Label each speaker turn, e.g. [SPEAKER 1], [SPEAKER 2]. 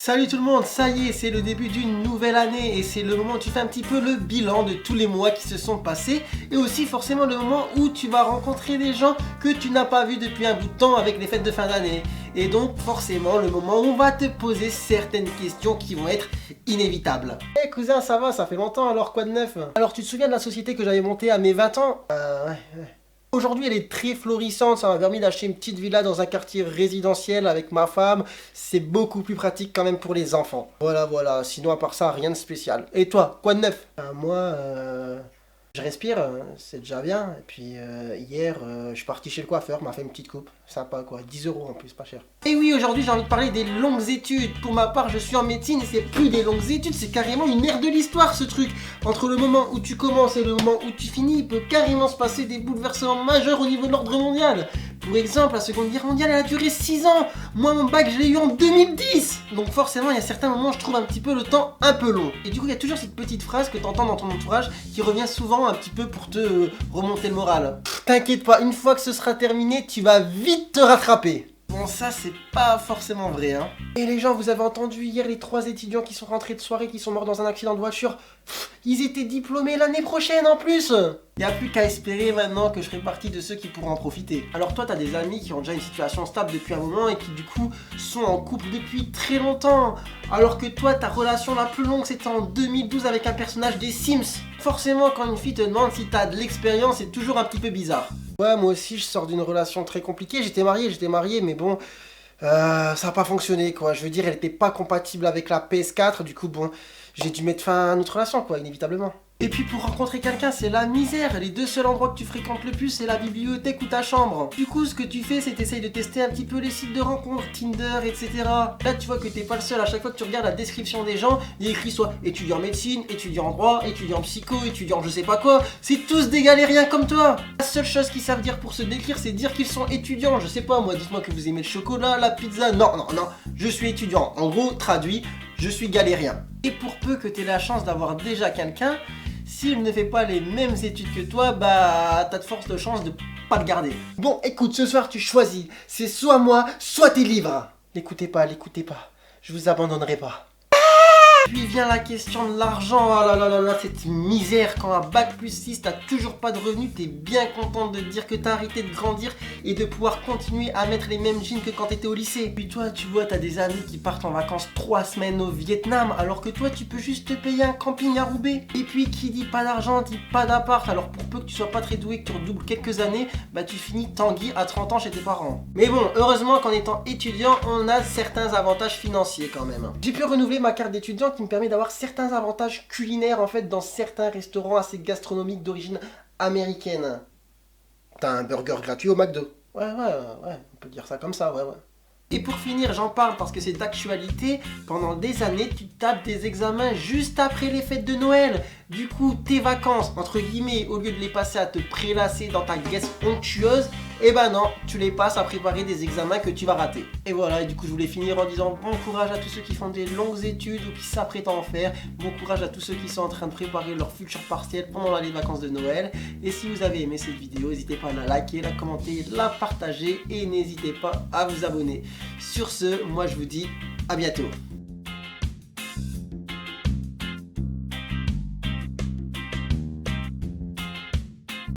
[SPEAKER 1] Salut tout le monde, ça y est, c'est le début d'une nouvelle année et c'est le moment où tu fais un petit peu le bilan de tous les mois qui se sont passés et aussi forcément le moment où tu vas rencontrer des gens que tu n'as pas vus depuis un bout de temps avec les fêtes de fin d'année. Et donc forcément le moment où on va te poser certaines questions qui vont être inévitables. Eh cousin, ça va, ça fait longtemps, alors quoi de neuf? Alors tu te souviens de la société que j'avais montée à mes 20 ans? Ouais. Aujourd'hui, elle est très florissante, ça m'a permis d'acheter une petite villa dans un quartier résidentiel avec ma femme. C'est beaucoup plus pratique quand même pour les enfants. Voilà, sinon à part ça, rien de spécial. Et toi, quoi de neuf? Moi, je respire, c'est déjà bien. Et puis hier, je suis parti chez le coiffeur, m'a fait une petite coupe. Sympa quoi, 10 € en plus, pas cher. Et oui, aujourd'hui j'ai envie de parler des longues études. Pour ma part, je suis en médecine et c'est plus des longues études, c'est carrément une ère de l'histoire ce truc. Entre le moment où tu commences et le moment où tu finis, il peut carrément se passer des bouleversements majeurs au niveau de l'ordre mondial. Pour exemple, la Seconde Guerre mondiale, elle a duré 6 ans. Moi, mon bac, je l'ai eu en 2010. Donc forcément, il y a certains moments, je trouve un petit peu le temps un peu long. Et du coup, il y a toujours cette petite phrase que tu entends dans ton entourage qui revient souvent un petit peu pour te remonter le moral. T'inquiète pas, une fois que ce sera terminé, tu vas vite te rattraper. Bon, ça, c'est pas forcément vrai, hein. Et les gens, vous avez entendu hier les 3 étudiants qui sont rentrés de soirée, qui sont morts dans un accident de voiture. Ils étaient diplômés l'année prochaine en plus. Y a plus qu'à espérer maintenant que je ferai partie de ceux qui pourront en profiter. Alors toi, t'as des amis qui ont déjà une situation stable depuis un moment et qui du coup sont en couple depuis très longtemps. Alors que toi, ta relation la plus longue, c'était en 2012 avec un personnage des Sims. Forcément, quand une fille te demande si t'as de l'expérience, c'est toujours un petit peu bizarre. Ouais, moi aussi, je sors d'une relation très compliquée. J'étais marié, mais bon, ça n'a pas fonctionné, quoi. Je veux dire, elle n'était pas compatible avec la PS4, du coup, bon, j'ai dû mettre fin à notre relation, quoi, inévitablement. Et puis pour rencontrer quelqu'un, c'est la misère. Les 2 seuls endroits que tu fréquentes le plus, c'est la bibliothèque ou ta chambre. Du coup, ce que tu fais, c'est t'essayes de tester un petit peu les sites de rencontres, Tinder, etc. Là, tu vois que t'es pas le seul. À chaque fois que tu regardes la description des gens, il y a écrit soit étudiant en médecine, étudiant en droit, étudiant en psycho, étudiant en je sais pas quoi. C'est tous des galériens comme toi. La seule chose qu'ils savent dire pour se décrire, c'est dire qu'ils sont étudiants. Je sais pas, moi, dites-moi que vous aimez le chocolat, la pizza. Non, je suis étudiant. En gros, traduit, je suis galérien. Et pour peu que t'aies la chance d'avoir déjà quelqu'un, s'il ne fait pas les mêmes études que toi, bah t'as de fortes chances de pas le garder. Bon, écoute, ce soir tu choisis. C'est soit moi, soit tes livres. L'écoutez pas. Je vous abandonnerai pas. Puis vient la question de l'argent. Oh là, cette misère. Quand un bac+6, t'as toujours pas de revenus, t'es bien contente de te dire que t'as arrêté de grandir et de pouvoir continuer à mettre les mêmes jeans que quand t'étais au lycée. Puis toi, tu vois, t'as des amis qui partent en vacances 3 semaines au Vietnam, alors que toi, tu peux juste te payer un camping à Roubaix. Et puis, qui dit pas d'argent, dit pas d'appart. Alors pour peu que tu sois pas très doué, que tu redoubles quelques années, bah tu finis Tanguy à 30 ans chez tes parents. Mais bon, heureusement qu'en étant étudiant, on a certains avantages financiers quand même. J'ai pu renouveler ma carte d'étudiant qui me permet d'avoir certains avantages culinaires en fait dans certains restaurants assez gastronomiques d'origine américaine. T'as un burger gratuit au McDo. Ouais, on peut dire ça comme ça, ouais. Et pour finir, j'en parle parce que c'est d'actualité. Pendant des années, tu tapes des examens juste après les fêtes de Noël. Du coup, tes vacances, entre guillemets, au lieu de les passer à te prélasser dans ta graisse onctueuse, eh ben non, tu les passes à préparer des examens que tu vas rater. Et voilà, et du coup, je voulais finir en disant bon courage à tous ceux qui font des longues études ou qui s'apprêtent à en faire. Bon courage à tous ceux qui sont en train de préparer leur futur partiel pendant les vacances de Noël. Et si vous avez aimé cette vidéo, n'hésitez pas à la liker, la commenter, la partager et n'hésitez pas à vous abonner. Sur ce, moi je vous dis à bientôt.